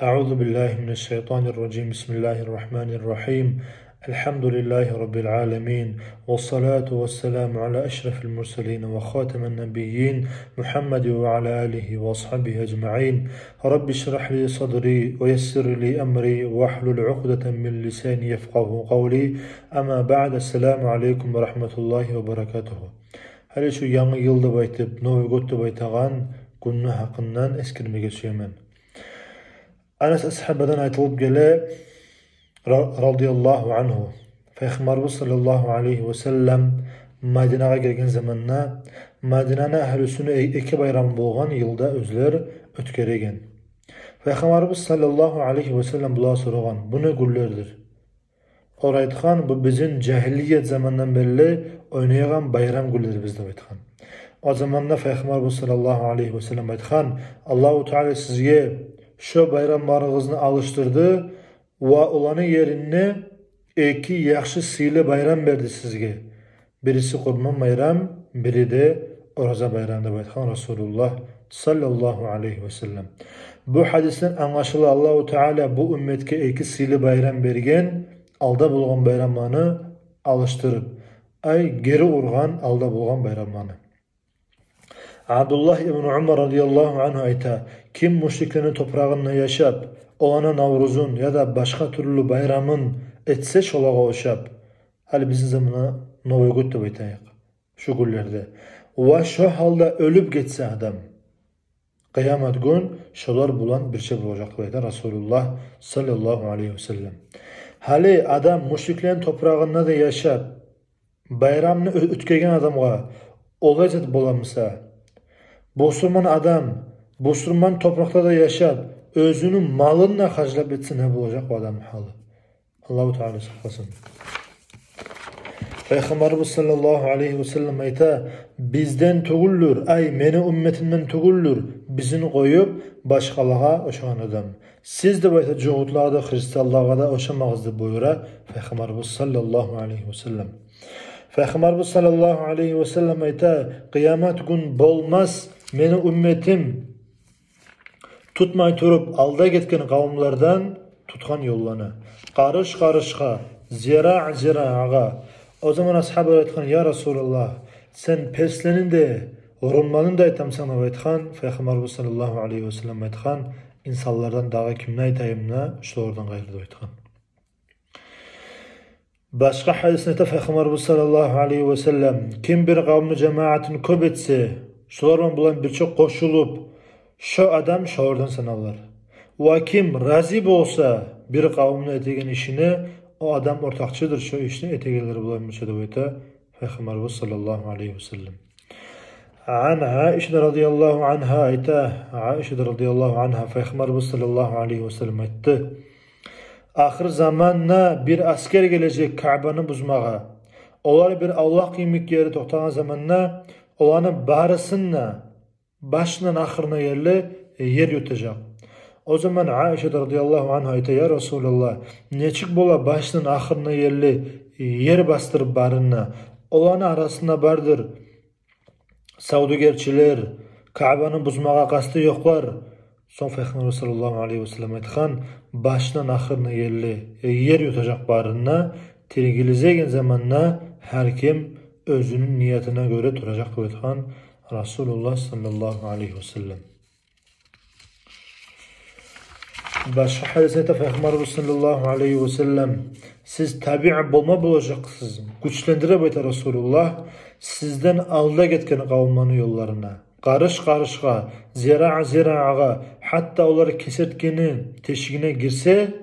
أعوذ بالله من الشيطان الرجيم بسم الله الرحمن الرحيم الحمد لله رب العالمين والصلاة والسلام على أشرف المرسلين وخاتم النبيين محمد وعلى آله وأصحابه أجمعين رب اشرح لي صدري ويسر لي أمري واحلل عقدة من لساني يفقه قولي أما بعد السلام عليكم ورحمة الله وبركاته. Hali şu yangi yılda baytıp, Novi God'da baytağan günü hakkından eskirmege söylemen. Anas ashabadan aytılıp gele radıyallahu anhu. Peygamberimiz sallallahu aleyhi ve sellem Madinaga gelgen zamanna Madinana ahlüsünü iki bayram bolgan yılda özler ötkeregen. Peygamberimiz sallallahu aleyhi ve sellem bula soragan, bu ne güllerdir? Or aytkan, bu bizim cahilliyet zamandan belli oynayan bayram gülleri bizde aytkan. O zamanla Peygamberimiz sallallahu aleyhi ve sellem aytkan, Allahu Teala sizge şu bayramlarınızı alıştırdı ve olanın yerine iki yaxşı sili bayram verdi sizge. Birisi Kurban bayram, biri de Oraza bayramda baytkan Resulullah sallallahu aleyhi ve sellem. Bu hadisten anlaşılı Allahu Teala bu ümmetke iki sili bayram bergen, alda bulgan bayramlarını alıştırıp, ay geri urgan alda bulgan bayramlarını. Abdullah ibn Umar radıyallahu anh ayta, kim müşriklerin toprağında yaşap, olana Navruz'un ya da başka türlü bayramın etse şolağa oşap, hali bizim zamana Novi God'da baytayak, şu güllerde. Ve şu halda ölüp geçse adam, kıyamet gün şolar bulan bir şey bulacak bayta Resulullah sallallahu aleyhi ve sellem. Hali adam müşriklerin toprağında da yaşap, bayramını ötkegen adamga olacak bulamsa, Bosturman adam, Bosturman toprakta da yaşap, özünün malınla harclap etse ne bulacak o adam halı? Allah-u Teala saklasın. Peygamberimiz sallallahu aleyhi ve sellem ayta, bizden tugulur, ay meni ümmetimden tugulur, bizini koyup başkalığa oşan adam. Siz de bayta cuhutluğa da Hristiyanlığa da oşamağızdı buyura Peygamberimiz sallallahu aleyhi ve sellem. Peygamberimiz sallallahu aleyhi ve sellem ayta, kıyamet gün bolmaz meni ümmetim tutmay turup alda getken kavimlerden tutkan yollarını. Karış karışka, zira', o zaman ashabı aytkan, ya Resulallah, sen Perslenin de, Romanın da aytam sana aytkan, Peygamberimiz sallallahu aleyhi ve sellem aytkan, insanlardan dağa kimne aytayımna, şu oradan gayrıda aytkan. Başka hadisinde Peygamberimiz sallallahu aleyhi ve sellem, kim bir kavmi cemaatini köp etse, şulardan bulan birçok koşulup, şu adam şu oradan sanarlar. Ve kim razı olsa bir kavmini etegen işini, o adam ortakçıdır şu işini etegeleri bulan bir şey de Peygamberimiz sallallahu aleyhi ve sellem. An Aişe radıyallahu anha ayta, Aişe radıyallahu anha Peygamberimiz sallallahu aleyhi ve sellem etti. Ahir zamanla bir asker gelecek Ka'banı buzmağa. Onlar bir Allah kıymik yeri toxtagan zamanla olanı barısınla başından ahırına yerle yer yutacak. O zaman Aişe radıyallahu anha ayta, ya Resulallah, neçik bola başının ahırına yerle yer bastırıp barınna. Olanı arasında bardır savdugerçiler, Ka'banı buzmağa kastı yoklar. Son Peygamberimiz sallallahu aleyhi ve sellem aytkan, başından ahırına yerle yer yutacak barınna, tergilizegen zamanla her kim özünün niyetine göre duracak aytkan Resulullah sallallahu aleyhi ve sellem. Başka hadisete Peygamberimiz sallallahu aleyhi ve sellem, siz tabi'i bulma bulacaksınız. Güçlendirip ayta Resulullah, sizden alda getken kavimlerin yollarına, karış karışka, zira'a, hatta onları kesertkenin teşkine girse,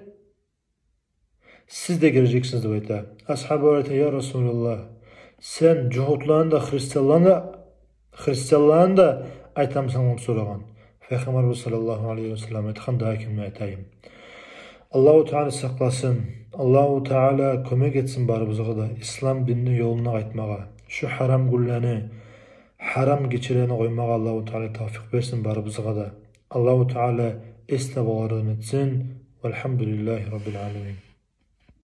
siz de gireceksiniz ayta. Ashab-ı ayta, ya Resulullah, sen cuhutlarını da Hristiyanlığını da aytam sana soragan. Peygamberimiz sallallahu aleyhi ve sellem aytkan daha kimle aytayım. Allahu Teala saklasın. Allahu Teala kömek etsin barımızga da İslam dinini yoluna aytmağa. Şu haram gülleni, haram geçireni koymağa Allahu Teala tavfik versin barımızga da. Allahu Teala esle bağırın etsin. Velhamdülillahi Rabbil alemin.